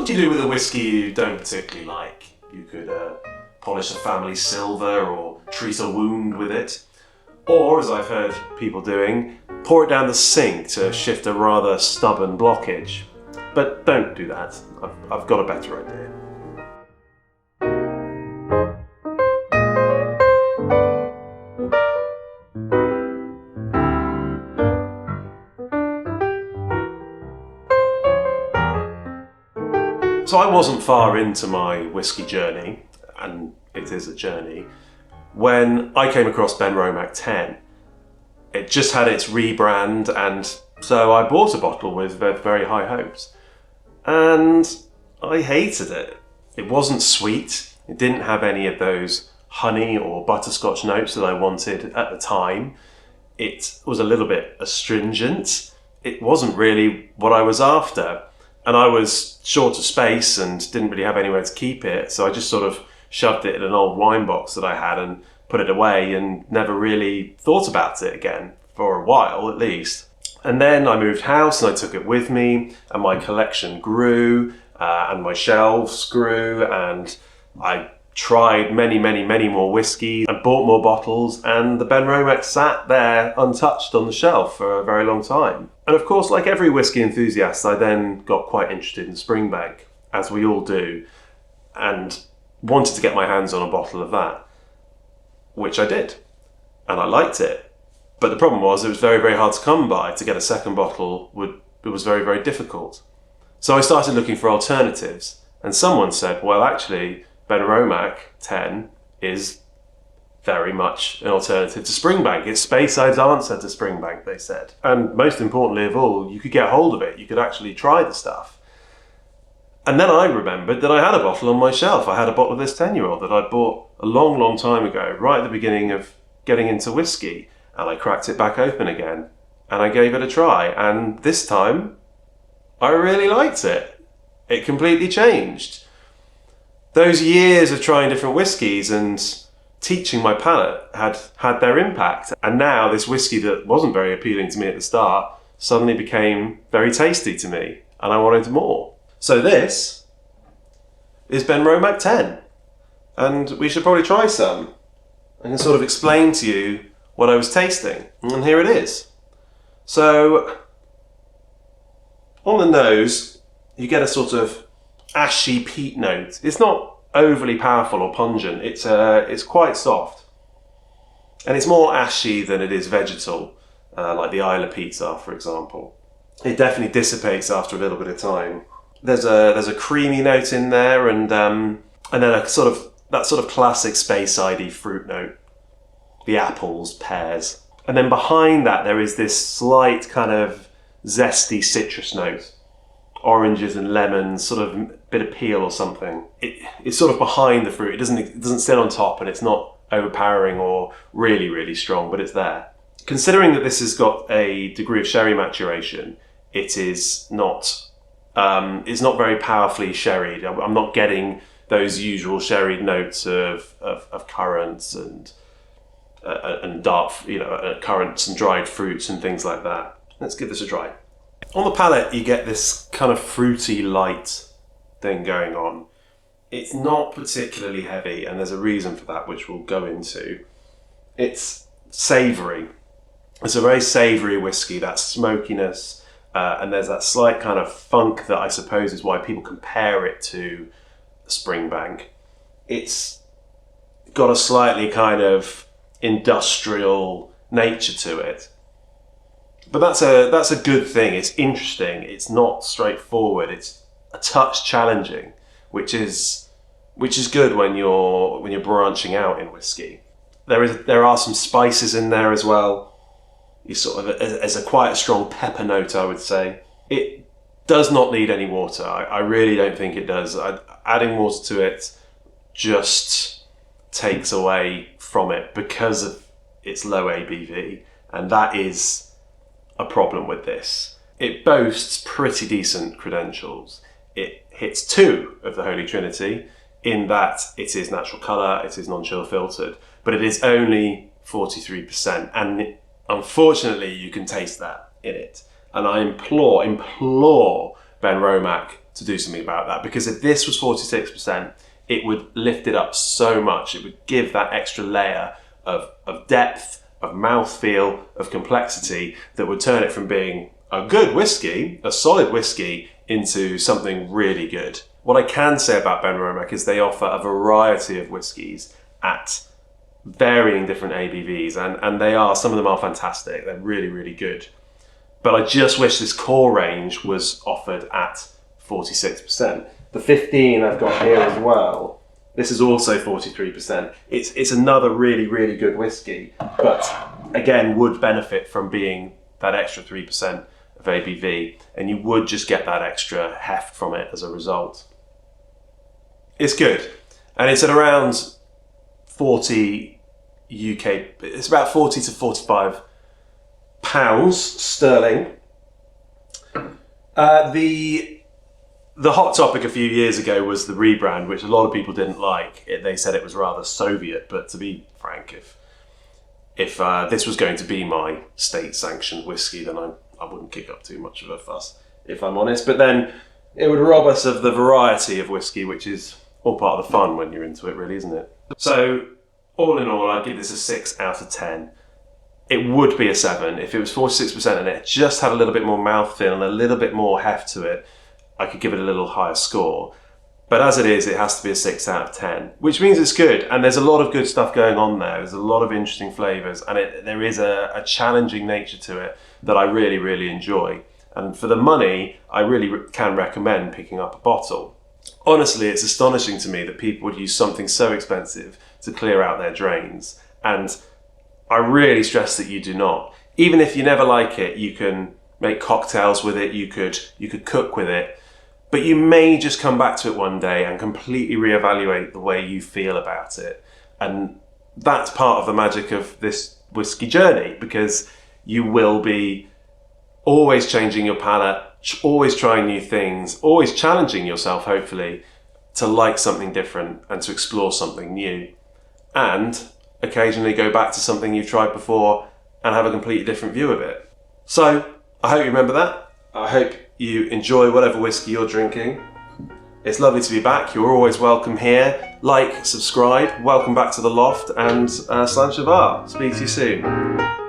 What do you do with a whiskey you don't particularly like? You could polish a family silver or treat a wound with it. Or, as I've heard people doing, pour it down the sink to shift a rather stubborn blockage. But don't do that. I've got a better idea. So I wasn't far into my whiskey journey, and it is a journey, when I came across Benromach 10. It just had its rebrand, and so I bought a bottle with very high hopes. And I hated it. It wasn't sweet. It didn't have any of those honey or butterscotch notes that I wanted at the time. It was a little bit astringent. It wasn't really what I was after. And I was short of space and didn't really have anywhere to keep it, so I just sort of shoved it in an old wine box that I had and put it away and never really thought about it again, for a while at least. And then I moved house and I took it with me, and my collection grew and my shelves grew, and I tried many more whiskies and bought more bottles, and the Benromach sat there untouched on the shelf for a very long time. And of course, like every whiskey enthusiast, I then got quite interested in Springbank, as we all do, and wanted to get my hands on a bottle of that, which I did, and I liked it. But the problem was it was very hard to come by. To get a second bottle it was very difficult. So I started looking for alternatives, and someone said, well, actually, Benromach 10 is very much an alternative to Springbank. It's Speyside's answer to Springbank, they said. And most importantly of all, you could get hold of it. You could actually try the stuff. And then I remembered that I had a bottle on my shelf. I had a bottle of this 10-year-old that I bought a long time ago, right at the beginning of getting into whiskey. And I cracked it back open again. And I gave it a try. And this time, I really liked it. It completely changed. Those years of trying different whiskies and teaching my palate had their impact. And now this whiskey that wasn't very appealing to me at the start suddenly became very tasty to me, and I wanted more. So this is Benromach 10, and we should probably try some. I can sort of explain to you what I was tasting, and here it is. So on the nose, you get a sort of ashy peat note. It's not overly powerful or pungent. It's quite soft, and it's more ashy than it is vegetal, like the Isla peats are, for example. It definitely dissipates after a little bit of time. There's a creamy note in there, and then that sort of classic Speyside-y fruit note, the apples, pears, and then behind that there is this slight kind of zesty citrus note. Oranges and lemons, sort of bit of peel or something. It's sort of behind the fruit. It doesn't sit on top, and it's not overpowering or really strong, but it's there. Considering that this has got a degree of sherry maturation, it's not very powerfully sherried. I'm not getting those usual sherried notes of currants and dark, currants and dried fruits and things like that. Let's give this a try. On the palate, you get this kind of fruity light thing going on. It's not particularly heavy, and there's a reason for that, which we'll go into. It's savoury. It's a very savoury whiskey, that smokiness, and there's that slight kind of funk that I suppose is why people compare it to Springbank. It's got a slightly kind of industrial nature to it. But that's a good thing. It's interesting. It's not straightforward. It's a touch challenging, which is good when you're branching out in whiskey. There are some spices in there as well. You sort of as a quite a strong pepper note, I would say. It does not need any water. I really don't think it does. Adding water to it just takes away from it because of its low ABV, and that is a problem with this. It boasts pretty decent credentials. It hits two of the Holy Trinity in that it is natural colour, it is non-chill filtered, but it is only 43%, and unfortunately you can taste that in it. And I implore Benromach to do something about that, because if this was 46%, it would lift it up so much. It would give that extra layer of depth, of mouthfeel, of complexity that would turn it from being a good whiskey, a solid whiskey, into something really good. What I can say about Benromach is they offer a variety of whiskies at varying different ABVs, and some of them are fantastic. They're really, really good. But I just wish this core range was offered at 46%. The 15 I've got here as well, this is also 43%. It's another really, really good whiskey, but again, would benefit from being that extra 3% of ABV, and you would just get that extra heft from it as a result. It's good, and it's at around 40 UK, it's about 40 to 45 pounds sterling. The hot topic a few years ago was the rebrand, which a lot of people didn't like. They said it was rather Soviet, but to be frank, if this was going to be my state-sanctioned whiskey, then I wouldn't kick up too much of a fuss, if I'm honest. But then it would rob us of the variety of whiskey, which is all part of the fun when you're into it, really, isn't it? So all in all, I'd give this a 6 out of 10. It would be a 7 if it was 46% and it just had a little bit more mouthfeel and a little bit more heft to it. I could give it a little higher score. But as it is, it has to be a 6 out of 10, which means it's good. And there's a lot of good stuff going on there. There's a lot of interesting flavours, and there is a challenging nature to it that I really, really enjoy. And for the money, I really can recommend picking up a bottle. Honestly, it's astonishing to me that people would use something so expensive to clear out their drains. And I really stress that you do not. Even if you never like it, you can make cocktails with it, you could cook with it. But you may just come back to it one day and completely reevaluate the way you feel about it. And that's part of the magic of this whiskey journey, because you will be always changing your palate, always trying new things, always challenging yourself, hopefully, to like something different and to explore something new. And occasionally go back to something you've tried before and have a completely different view of it. So I hope you remember that. I hope you enjoy whatever whiskey you're drinking. It's lovely to be back. You're always welcome here. Like, subscribe, welcome back to the loft, and Slan Shavar. Speak to you soon.